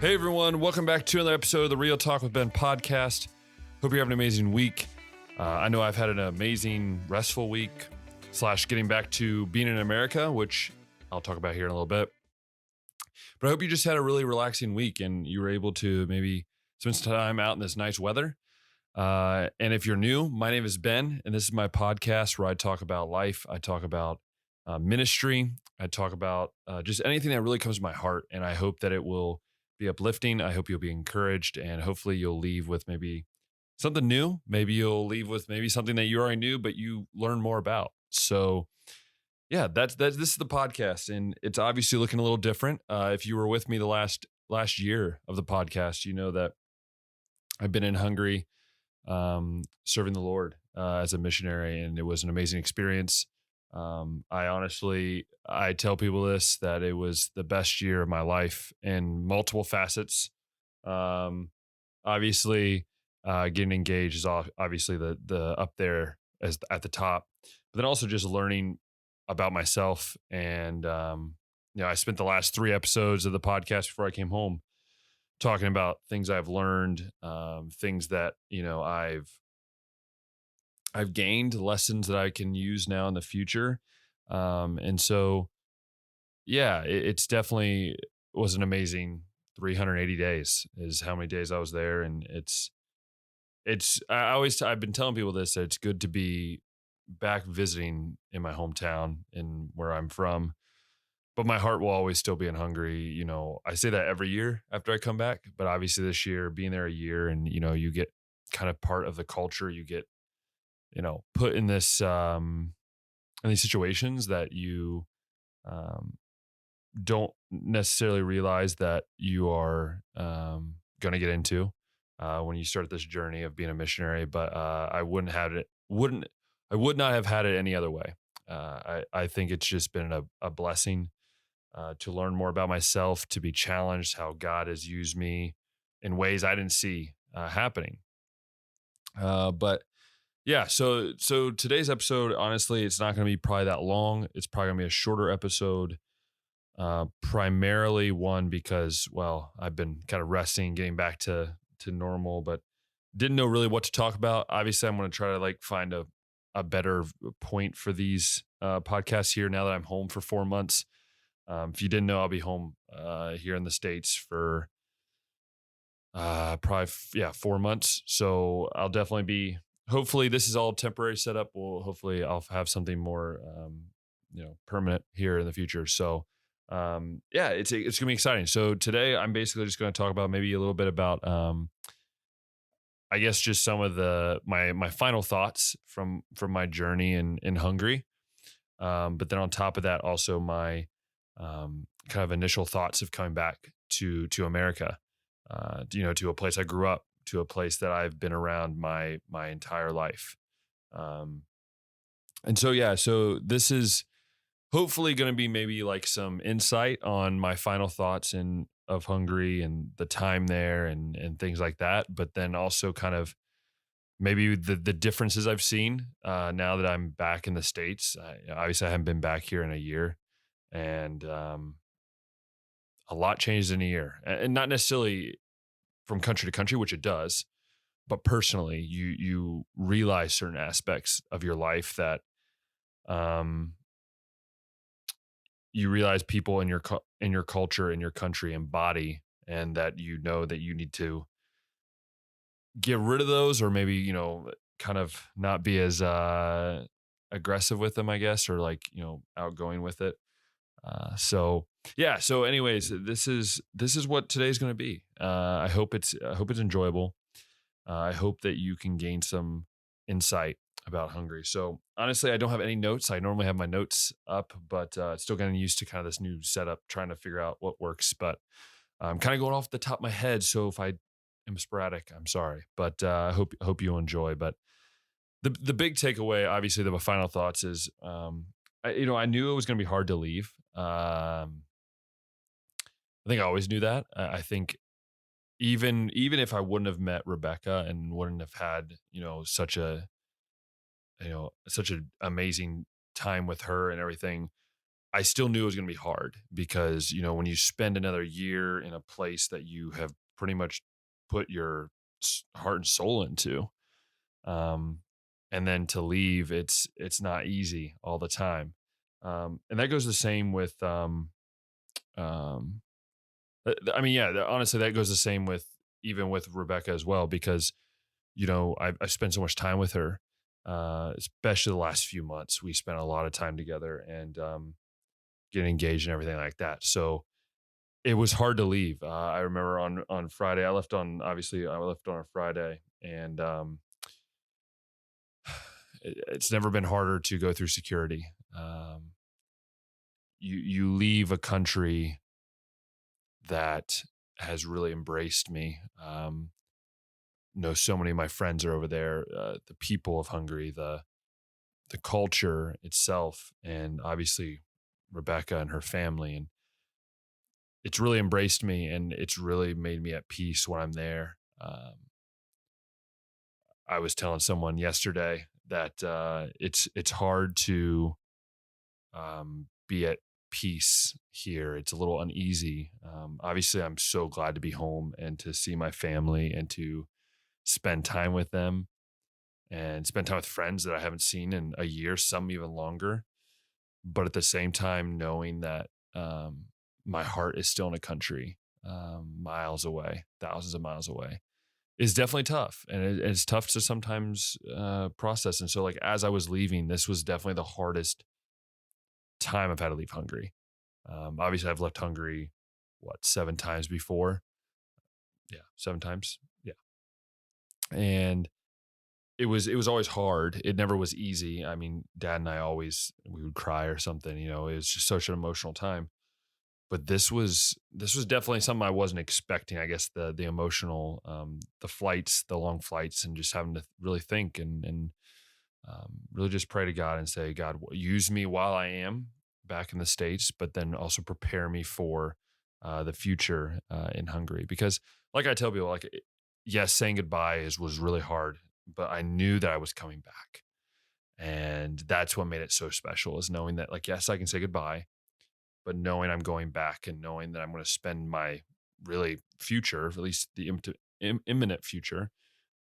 Hey everyone, welcome back to another episode of the Real Talk with Ben podcast. Hope you're having an amazing week. I know I've had an amazing restful week / getting back to being in America, which I'll talk about here in a little bit. But I hope you just had a really relaxing week and you were able to maybe spend some time out in this nice weather. And if you're new, my name is Ben, and this is my podcast where I talk about life. I talk about ministry. I talk about just anything that really comes to my heart. And I hope that it will be uplifting. I hope you'll be encouraged, and hopefully you'll leave with maybe something new. Maybe you'll leave with maybe something that you already knew, but you learn more about. So yeah, this is the podcast, and it's obviously looking a little different. If you were with me the last year of the podcast, you know that I've been in Hungary, serving the Lord as a missionary, and it was an amazing experience. I tell people this, that it was the best year of my life in multiple facets. Obviously, getting engaged is obviously the up there as at the top, but then also just learning about myself. And, I spent the last 3 episodes of the podcast before I came home talking about things I've learned, things that, I've gained, lessons that I can use now in the future. And so, yeah, it's definitely was an amazing 380 days is how many days I was there. And I've been telling people this, that it's good to be back visiting in my hometown and where I'm from, but my heart will always still be in Hungary. I say that every year after I come back, but obviously this year, being there a year, and, you get kind of part of the culture, you get, put in this, in these situations that you, don't necessarily realize that you are, going to get into, when you start this journey of being a missionary. But, I would not have had it any other way. I think it's just been a blessing, to learn more about myself, to be challenged how God has used me in ways I didn't see, happening. But yeah, so today's episode, honestly, it's not going to be probably that long. It's probably going to be a shorter episode, primarily one because, well, I've been kind of resting, getting back to normal, but didn't know really what to talk about. Obviously, I'm going to try to find a better point for these podcasts here now that I'm home for 4 months. If you didn't know, I'll be home here in the States for probably 4 months. So I'll definitely be. Hopefully, this is all temporary setup. Hopefully I'll have something more, permanent here in the future. So, it's gonna be exciting. So today I'm basically just going to talk about maybe a little bit about, I guess just some of my final thoughts from my journey in Hungary. But then on top of that, also my, kind of initial thoughts of coming back to America, to a place I grew up, to a place that I've been around my entire life. And so this is hopefully going to be maybe some insight on my final thoughts of Hungary and the time there and things like that. But then also kind of maybe the differences I've seen, now that I'm back in the States. Obviously I haven't been back here in a year, and, a lot changed in a year, and not necessarily from country to country, which it does, but personally, you realize certain aspects of your life that, you realize people in your culture, in your country embody, and that that you need to get rid of those, or maybe kind of not be as aggressive with them, I guess, or outgoing with it. So yeah. So anyways, this is what today's going to be. I hope it's enjoyable. I hope that you can gain some insight about Hungary. So honestly, I don't have any notes. I normally have my notes up, but still getting used to kind of this new setup, trying to figure out what works. But I'm kind of going off the top of my head. So if I am sporadic, I'm sorry. But I hope you enjoy. But the big takeaway, obviously, the final thoughts is, I knew it was going to be hard to leave. I think I always knew that. I think even if I wouldn't have met Rebecca and wouldn't have had, such an amazing time with her and everything, I still knew it was going to be hard because, when you spend another year in a place that you have pretty much put your heart and soul into, um, and then to leave, it's not easy all the time. And that goes the same with, um, I mean, yeah, honestly, that goes the same with even with Rebecca as well, because, I've spent so much time with her, especially the last few months. We spent a lot of time together and, getting engaged and everything like that. So it was hard to leave. I remember on Friday, I left on a Friday, and it's never been harder to go through security. You leave a country that has really embraced me. Know so many of my friends are over there. The people of Hungary, the culture itself, and obviously Rebecca and her family, and it's really embraced me, and it's really made me at peace when I'm there. I was telling someone yesterday that it's hard to be at peace here. It's a little uneasy. Obviously, I'm so glad to be home and to see my family and to spend time with them and spend time with friends that I haven't seen in a year, some even longer. But at the same time, knowing that my heart is still in a country miles away, thousands of miles away, is definitely tough. And it's tough to sometimes process. And so, like, as I was leaving, this was definitely the hardest time I've had to leave Hungary. Obviously, I've left Hungary, what, 7 times before? Yeah, 7 times. Yeah. And it was always hard. It never was easy. I mean, dad and I always, we would cry or something, it was just such an emotional time. But this was definitely something I wasn't expecting. I guess the emotional, the flights, the long flights, and just having to really think and really just pray to God and say, God, use me while I am back in the States, but then also prepare me for the future in Hungary. Because, like I tell people, like, yes, saying goodbye was really hard, but I knew that I was coming back, and that's what made it so special. Is knowing that, like, yes, I can say goodbye, but knowing I'm going back and knowing that I'm going to spend my really future, at least the imminent future,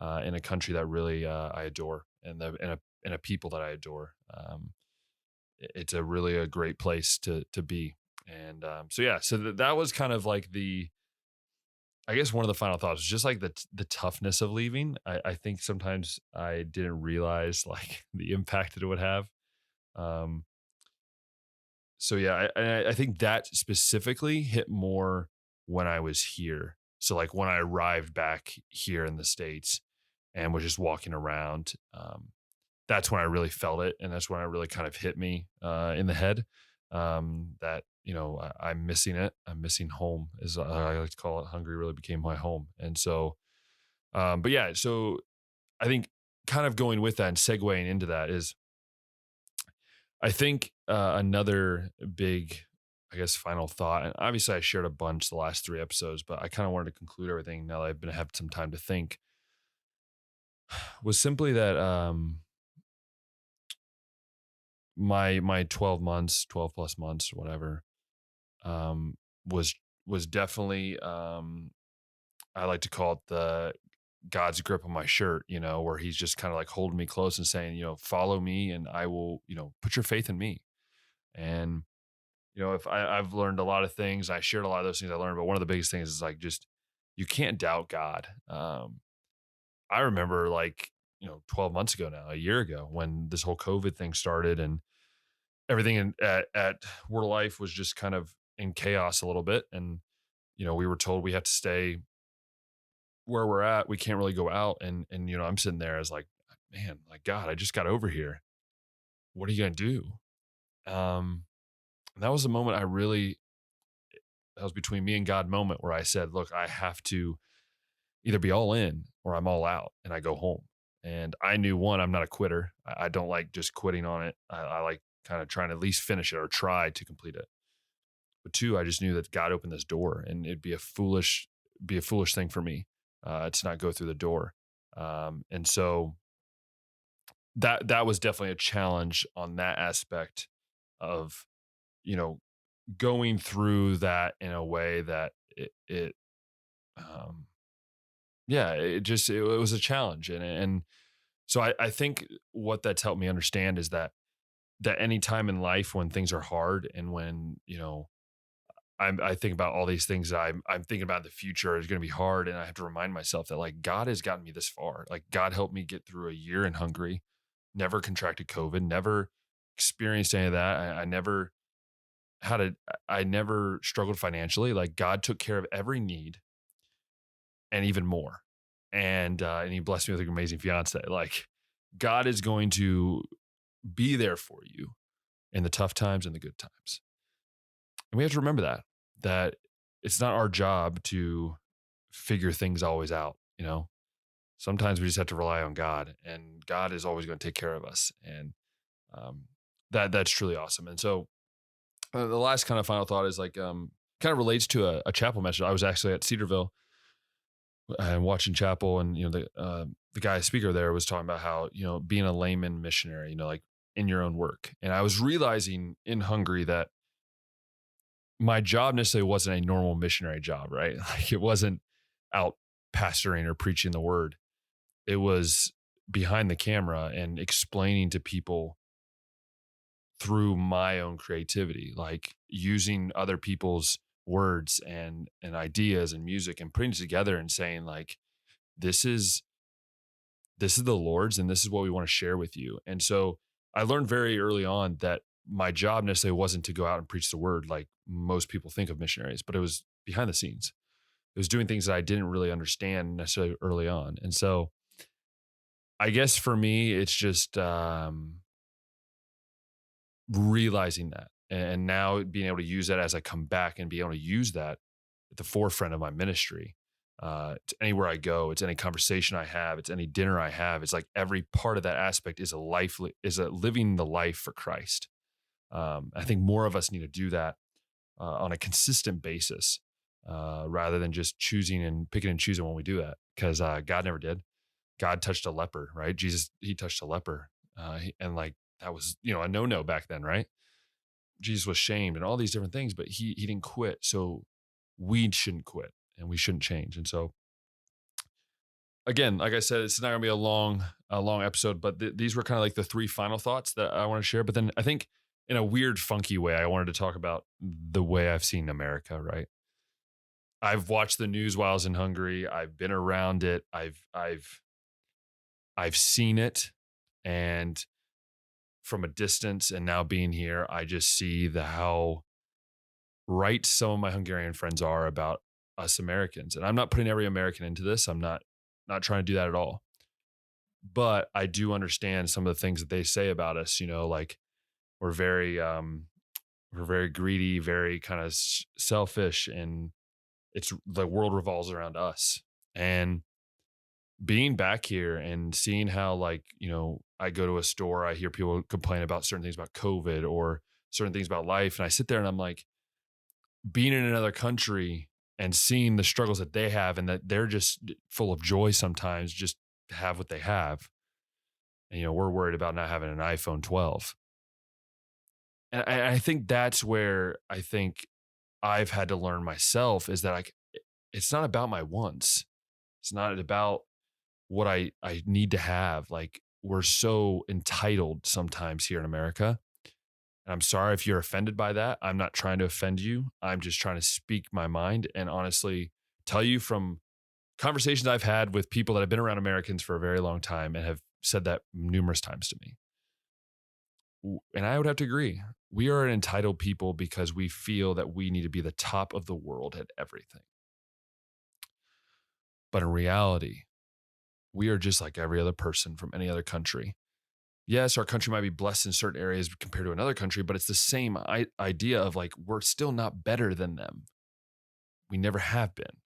in a country that really I adore, and a people that I adore. It's a really a great place to be. And so yeah, so that was kind of like I guess one of the final thoughts was just like the toughness of leaving. I think sometimes I didn't realize like the impact that it would have. Um, so yeah, I think that specifically hit more when I was here. So like when I arrived back here in the States and was just walking around, that's when I really felt it, and that's when it really kind of hit me in the head. That I'm missing it. I'm missing home, as I like to call it. Hungary really became my home, and so, but yeah, so I think kind of going with that and segueing into that is, I think another big, I guess, final thought. And obviously, I shared a bunch the last 3 episodes, but I kind of wanted to conclude everything now that I've been have some time to think. Was simply that my 12 months, 12 plus months, whatever, um, was was definitely, I like to call it the God's grip on my shirt, where he's just kind of like holding me close and saying, follow me, and I will, put your faith in me. And if I've learned a lot of things, I shared a lot of those things I learned, but one of the biggest things is like, just, you can't doubt God. I remember, like, 12 months ago now, a year ago, when this whole COVID thing started, and everything at Word of Life was just kind of in chaos a little bit. And, we were told we have to stay where we're at. We can't really go out. And, I'm sitting there as like, man, like, God, I just got over here. What are you going to do? And that was the moment that was between me and God moment where I said, look, I have to either be all in or I'm all out and I go home. And I knew, one, I'm not a quitter. I don't like just quitting on it. I like kind of trying to at least finish it or try to complete it. But two, I just knew that God opened this door, and it'd be a foolish thing for me to not go through the door. And so that was definitely a challenge on that aspect of, going through that in a way that um, yeah, it was a challenge. And so I think what that's helped me understand is that any time in life when things are hard and when, I think about all these things that I'm thinking about in the future is going to be hard. And I have to remind myself that like God has gotten me this far. Like God helped me get through a year in Hungary, never contracted COVID, never experienced any of that. I never had a, I never struggled financially. Like God took care of every need and even more. And he blessed me with an amazing fiance. Like God is going to be there for you in the tough times and the good times. And we have to remember that it's not our job to figure things always out, you know. Sometimes we just have to rely on God, and God is always going to take care of us. And um, that's truly awesome. And so the last kind of final thought is like kind of relates to a chapel message. I was actually at Cedarville and watching chapel, and the guy speaker there was talking about how being a layman missionary, like in your own work. And I was realizing in Hungary that my job necessarily wasn't a normal missionary job, right? Like it wasn't out pastoring or preaching the word. It was behind the camera and explaining to people through my own creativity, like using other people's words and ideas and music and putting it together and saying like, this is the Lord's and this is what we want to share with you. And so I learned very early on that my job necessarily wasn't to go out and preach the word like most people think of missionaries, but it was behind the scenes. It was doing things that I didn't really understand necessarily early on. And so I guess for me, it's just realizing that and now being able to use that as I come back and be able to use that at the forefront of my ministry. It's anywhere I go, it's any conversation I have, it's any dinner I have. It's like every part of that aspect is is a living the life for Christ. I think more of us need to do that on a consistent basis, rather than just choosing and picking and choosing when we do that. Because God never did. God touched a leper, right? Jesus, he touched a leper, and like that was a no back then, right? Jesus was shamed and all these different things, but he didn't quit. So we shouldn't quit and we shouldn't change. And so again, like I said, it's not gonna be a long episode, but these were kind of like the three final thoughts that I want to share. But then I think in a weird, funky way, I wanted to talk about the way I've seen America. Right? I've watched the news while I was in Hungary. I've been around it. I've seen it, and from a distance, and now being here, I just see how right some of my Hungarian friends are about us Americans. And I'm not putting every American into this. I'm not trying to do that at all. But I do understand some of the things that they say about us, like we're very we're very greedy, very kind of selfish, and it's the world revolves around us. And being back here and seeing how like, I go to a store, I hear people complain about certain things about COVID or certain things about life. And I sit there and I'm like, being in another country and seeing the struggles that they have and that they're just full of joy sometimes just to have what they have. And, we're worried about not having an iPhone 12. And I think that's where I think I've had to learn myself is that it's not about my wants. It's not about what I need to have. Like we're so entitled sometimes here in America. And I'm sorry if you're offended by that. I'm not trying to offend you. I'm just trying to speak my mind and honestly tell you from conversations I've had with people that have been around Americans for a very long time and have said that numerous times to me. And I would have to agree. We are an entitled people because we feel that we need to be the top of the world at everything. But in reality, we are just like every other person from any other country. Yes, our country might be blessed in certain areas compared to another country, but it's the same idea of like, we're still not better than them. We never have been.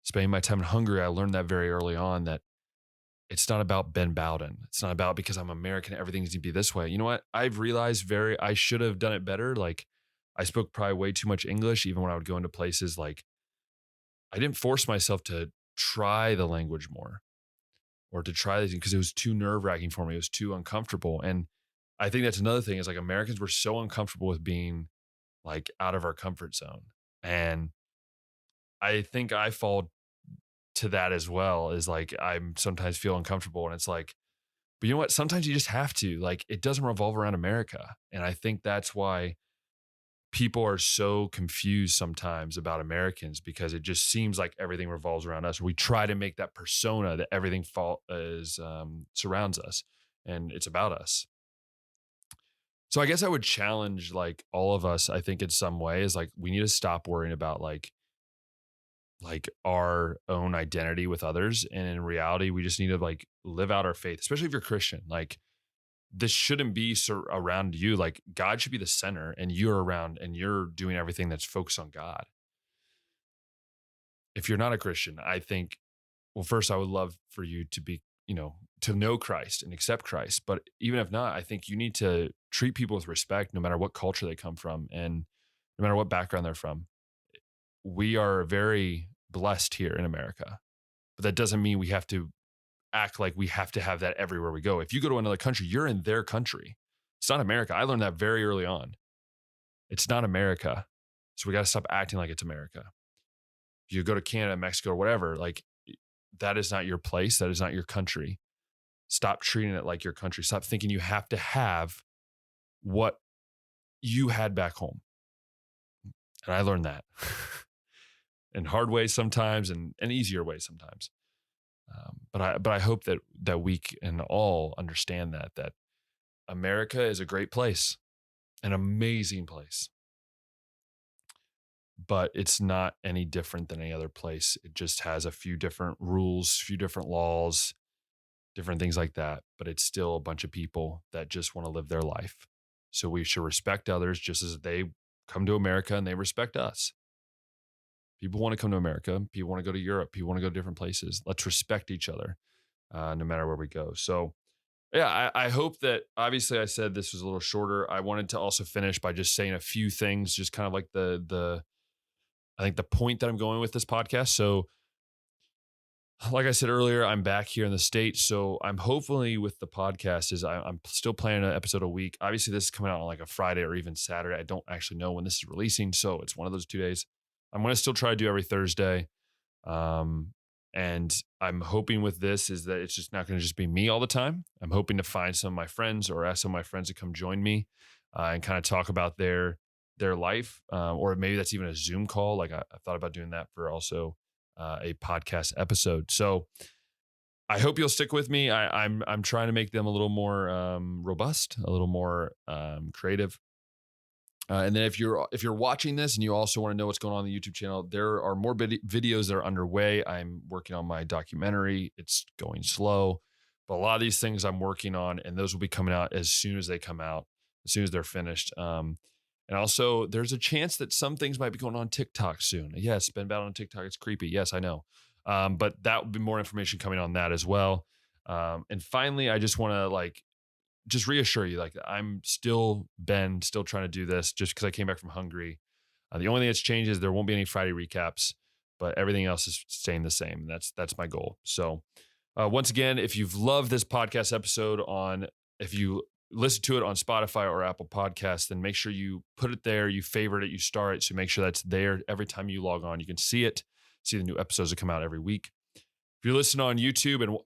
Spending my time in Hungary, I learned that very early on that it's not about Ben Bowden. It's not about because I'm American, everything needs to be this way. You know what? I've realized I should have done it better. Like I spoke probably way too much English, even when I would go into places like I didn't force myself to try the language more or to try these because it was too nerve wracking for me. It was too uncomfortable. And I think that's another thing is like Americans were so uncomfortable with being like out of our comfort zone. And I think I fall to that as well, is like I'm sometimes feel uncomfortable, and it's like, but you know what? Sometimes you just have to. Like, it doesn't revolve around America. And I think that's why people are so confused sometimes about Americans, because it just seems like everything revolves around us. We try to make that persona that everything surrounds us, and it's about us. So I guess I would challenge like all of us, I think in some way, is like we need to stop worrying about like our own identity with others. And in reality, we just need to like live out our faith, especially if you're Christian. Like, this shouldn't be around you. Like, God should be the center, and you're around and you're doing everything that's focused on God. If you're not a Christian, I think, well, first, I would love for you to be, to know Christ and accept Christ. But even if not, I think you need to treat people with respect, no matter what culture they come from and no matter what background they're from. We are very blessed here in America, but that doesn't mean we have to act like we have to have that everywhere we go. If you go to another country, you're in their country. It's not America. I learned that very early on. It's not America. So we got to stop acting like it's America. If you go to Canada, Mexico, or whatever, like, that is not your place. That is not your country. Stop treating it like your country. Stop thinking you have to have what you had back home. And I learned that in hard ways sometimes, and easier ways sometimes. But I hope that we can all understand that America is a great place, an amazing place, but it's not any different than any other place. It just has a few different rules, few different laws, different things like that. But it's still a bunch of people that just want to live their life. So we should respect others just as they come to America and they respect us. People want to come to America. People want to go to Europe. People want to go to different places. Let's respect each other, no matter where we go. So, yeah, I hope that, obviously I said this was a little shorter. I wanted to also finish by just saying a few things, just kind of like I think the point that I'm going with this podcast. So, like I said earlier, I'm back here in the States. So I'm hopefully with the podcast I'm still planning an episode a week. Obviously this is coming out on like a Friday or even Saturday. I don't actually know when this is releasing. So it's one of those 2 days. I'm going to still try to do every Thursday. And I'm hoping with this is that it's just not going to just be me all the time. I'm hoping to find some of my friends or ask some of my friends to come join me and kind of talk about their life. Or maybe that's even a Zoom call. Like I thought about doing that for also a podcast episode. So I hope you'll stick with me. I'm trying to make them a little more robust, a little more creative. And then if you're watching this and you also want to know what's going on the YouTube channel, there are more videos that are underway. I'm working on my documentary. It's going slow, but a lot of these things I'm working on, and those will be coming out as soon as they come out, as soon as they're finished. And also, there's a chance that some things might be going on TikTok soon. Yes, been bad on TikTok. It's creepy. Yes, I know. But that will be more information coming on that as well. And finally, I just want to just reassure you, like, I'm still trying to do this just because I came back from Hungary. The only thing that's changed is there won't be any Friday recaps, but everything else is staying the same. That's my goal. So once again, if you've loved this podcast episode if you listen to it on Spotify or Apple Podcasts, then make sure you put it there, you favorite it, you star it. So make sure that's there every time you log on. You can see the new episodes that come out every week. If you're listening on YouTube and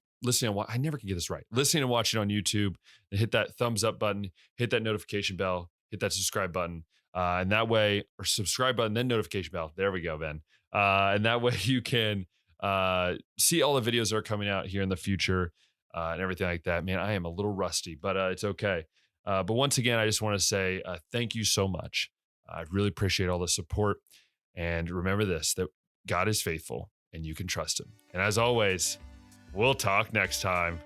I never can get this right. Listening and watching on YouTube, then hit that thumbs up button, hit that notification bell, hit that subscribe button. And that way, or subscribe button, then notification bell. There we go, Ben. And that way you can see all the videos that are coming out here in the future and everything like that. Man, I am a little rusty, but it's okay. But once again, I just want to say thank you so much. I really appreciate all the support. And remember this, that God is faithful and you can trust him. And as always, we'll talk next time.